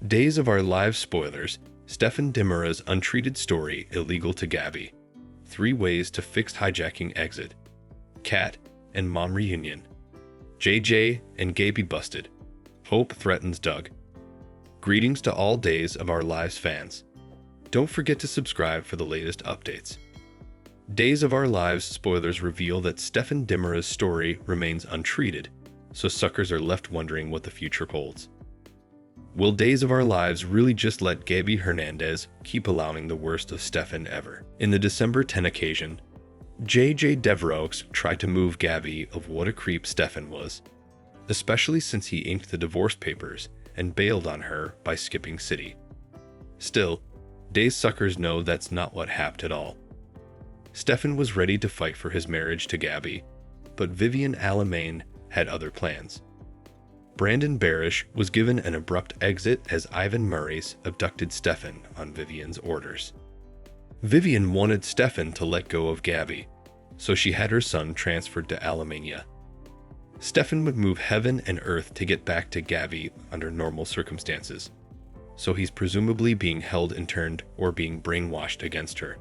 Days of Our Lives spoilers, Stefan Dimera's untreated story illegal to Gabby. 3 ways to fix hijacking exit. Cat and mom reunion. JJ and Gaby busted. Hope threatens Doug. Greetings to all Days of Our Lives fans. Don't forget to subscribe for the latest updates. Days of Our Lives spoilers reveal that Stefan Dimera's story remains untreated, so suckers are left wondering what the future holds. Will Days of Our Lives really just let Gaby Hernandez keep allowing the worst of Stefan ever? In the December 10 occasion, JJ Devereaux tried to move Gaby of what a creep Stefan was, especially since he inked the divorce papers and bailed on her by skipping city. Still, Days suckers know that's not what happened at all. Stefan was ready to fight for his marriage to Gaby, but Vivian Alamain had other plans. Brandon Barish was given an abrupt exit as Ivan Murray's abducted Stefan on Vivian's orders. Vivian wanted Stefan to let go of Gaby, so she had her son transferred to Alamania. Stefan would move heaven and earth to get back to Gaby under normal circumstances, so he's presumably being held interned or being brainwashed against her.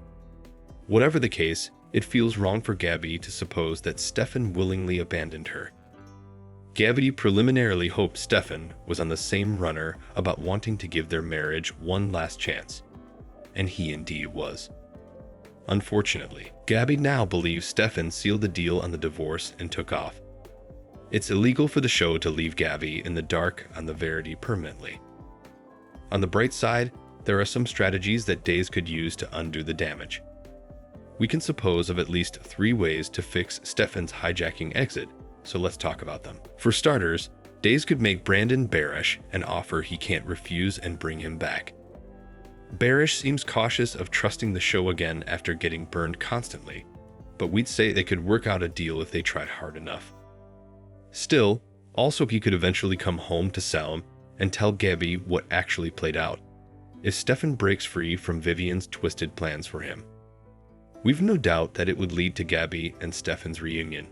Whatever the case, it feels wrong for Gaby to suppose that Stefan willingly abandoned her. Gaby preliminarily hoped Stefan was on the same runner about wanting to give their marriage one last chance, and he indeed was. Unfortunately, Gaby now believes Stefan sealed the deal on the divorce and took off. It's illegal for the show to leave Gaby in the dark on the Verity permanently. On the bright side, there are some strategies that Days could use to undo the damage. We can suppose of at least 3 ways to fix Stefan's hijacking exit, so let's talk about them. For starters, Days could make Brandon Barish an offer he can't refuse and bring him back. Barish seems cautious of trusting the show again after getting burned constantly, but we'd say they could work out a deal if they tried hard enough. Still, also he could eventually come home to Salem and tell Gaby what actually played out, if Stefan breaks free from Vivian's twisted plans for him. We've no doubt that it would lead to Gaby and Stefan's reunion.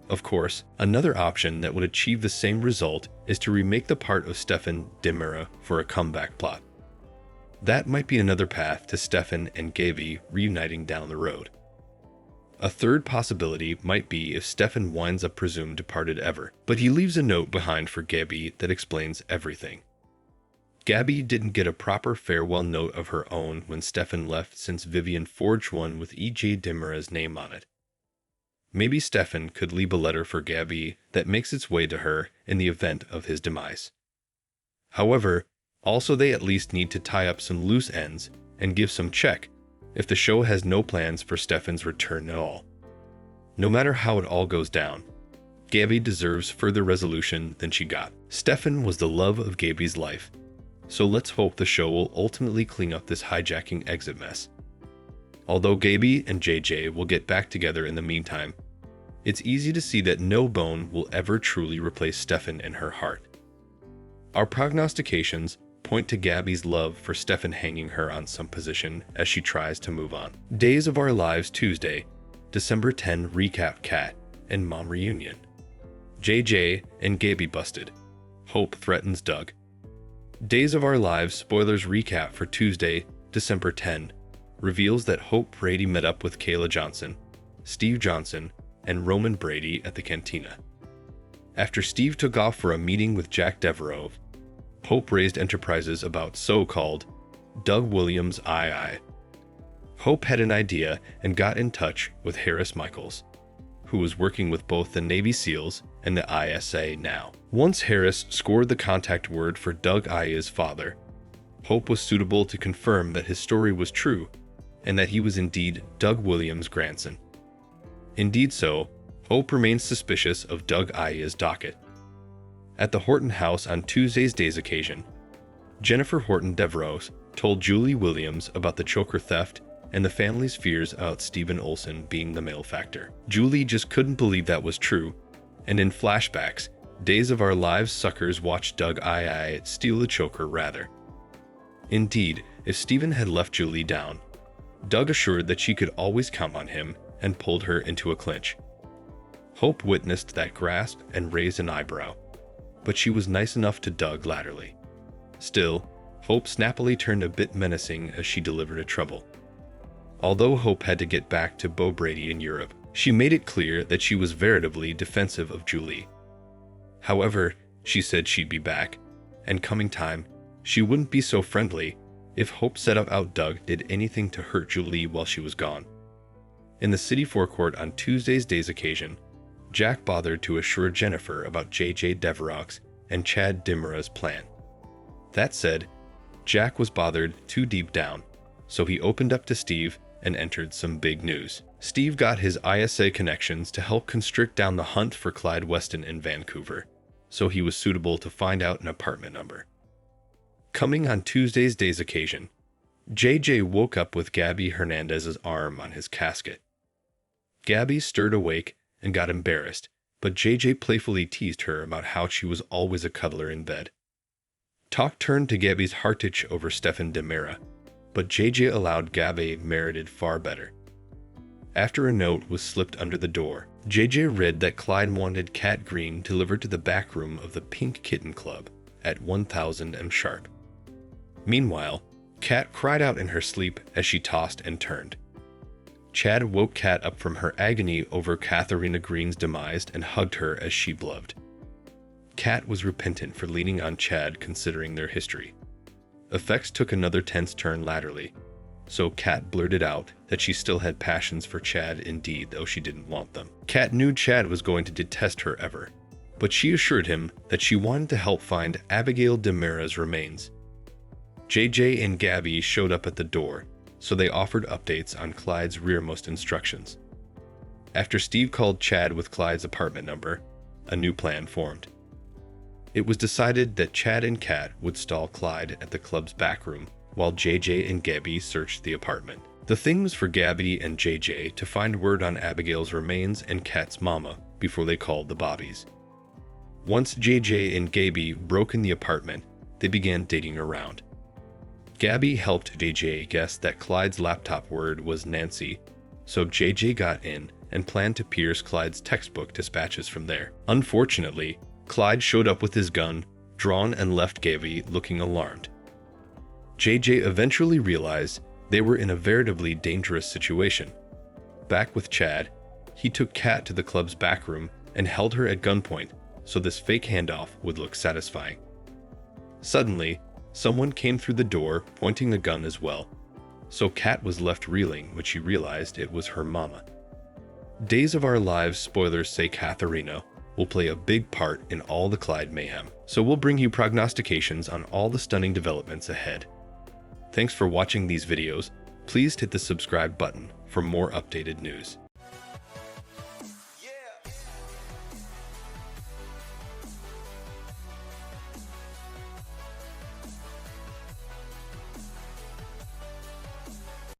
Of course, another option that would achieve the same result is to remake the part of Stefan Dimera for a comeback plot. That might be another path to Stefan and Gaby reuniting down the road. A third possibility might be if Stefan winds up presumed departed ever, but he leaves a note behind for Gaby that explains everything. Gaby didn't get a proper farewell note of her own when Stefan left, since Vivian forged one with E.J. Dimera's name on it. Maybe Stefan could leave a letter for Gaby that makes its way to her in the event of his demise. However, also they at least need to tie up some loose ends and give some check if the show has no plans for Stefan's return at all. No matter how it all goes down, Gaby deserves further resolution than she got. Stefan was the love of Gaby's life, so let's hope the show will ultimately clean up this hijacking exit mess. Although Gaby and JJ will get back together in the meantime, it's easy to see that no bone will ever truly replace Stefan in her heart. Our prognostications point to Gaby's love for Stefan hanging her on some position as she tries to move on. Days of Our Lives Tuesday, December 10 recap. Cat and mom reunion. JJ and Gaby busted. Hope threatens Doug. Days of Our Lives spoilers recap for Tuesday, December 10 reveals that Hope Brady met up with Kayla Johnson, Steve Johnson, and Roman Brady at the cantina. After Steve took off for a meeting with Jack Devereaux, Hope raised enterprises about so-called Doug Williams II. Hope had an idea and got in touch with Harris Michaels, who was working with both the Navy SEALs and the ISA now. Once Harris scored the contact word for Doug I's father, Hope was suitable to confirm that his story was true and that he was indeed Doug Williams' grandson. Indeed so, Hope remains suspicious of Doug I's docket. At the Horton house on Tuesday's Days occasion, Jennifer Horton Devereaux told Julie Williams about the choker theft and the family's fears about Stephen Olson being the malefactor. Julie just couldn't believe that was true, and in flashbacks, Days of Our Lives suckers watched Doug II steal the choker rather. Indeed, if Stephen had left Julie down, Doug assured that she could always count on him and pulled her into a clinch. Hope witnessed that grasp and raised an eyebrow, but she was nice enough to Doug latterly. Still, Hope snappily turned a bit menacing as she delivered a trouble. Although Hope had to get back to Beau Brady in Europe, she made it clear that she was veritably defensive of Julie. However, she said she'd be back, and coming time, she wouldn't be so friendly if Hope set out Doug did anything to hurt Julie while she was gone. In the city forecourt on Tuesday's day's occasion, Jack bothered to assure Jennifer about J.J. Deverock's and Chad Dimara's plan. That said, Jack was bothered too deep down, so he opened up to Steve and entered some big news. Steve got his ISA connections to help constrict down the hunt for Clyde Weston in Vancouver, so he was suitable to find out an apartment number. Coming on Tuesday's day's occasion, JJ woke up with Gabby Hernandez's arm on his casket. Gabby stirred awake and got embarrassed, but JJ playfully teased her about how she was always a cuddler in bed. Talk turned to Gabby's heartage over Stefan Demira, but JJ allowed Gabby merited far better. After a note was slipped under the door, JJ read that Clyde wanted Cat Green delivered to the back room of the Pink Kitten Club at 1000 M sharp. Meanwhile, Cat cried out in her sleep as she tossed and turned. Chad woke Cat up from her agony over Katharina Green's demise and hugged her as she blubbed. Cat was repentant for leaning on Chad considering their history. Effects took another tense turn latterly, so Cat blurted out that she still had passions for Chad indeed, though she didn't want them. Cat knew Chad was going to detest her ever, but she assured him that she wanted to help find Abigail Demira's remains. JJ and Gabby showed up at the door, so they offered updates on Clyde's rearmost instructions. After Steve called Chad with Clyde's apartment number, a new plan formed. It was decided that Chad and Cat would stall Clyde at the club's back room while JJ and Gabby searched the apartment. The thing was for Gabby and JJ to find word on Abigail's remains and Cat's mama before they called the Bobbies. Once JJ and Gabby broke in the apartment, they began digging around. Gabby helped JJ guess that Clyde's laptop word was Nancy, so JJ got in and planned to pierce Clyde's textbook dispatches from there. Unfortunately, Clyde showed up with his gun, drawn, and left Gabby looking alarmed. JJ eventually realized they were in a veritably dangerous situation. Back with Chad, he took Cat to the club's back room and held her at gunpoint so this fake handoff would look satisfying. Suddenly, someone came through the door pointing a gun as well, so Cat was left reeling when she realized it was her mama. Days of Our Lives spoilers say Katharina will play a big part in all the Clyde mayhem, so we'll bring you prognostications on all the stunning developments ahead. Thanks for watching these videos. Please hit the subscribe button for more updated news.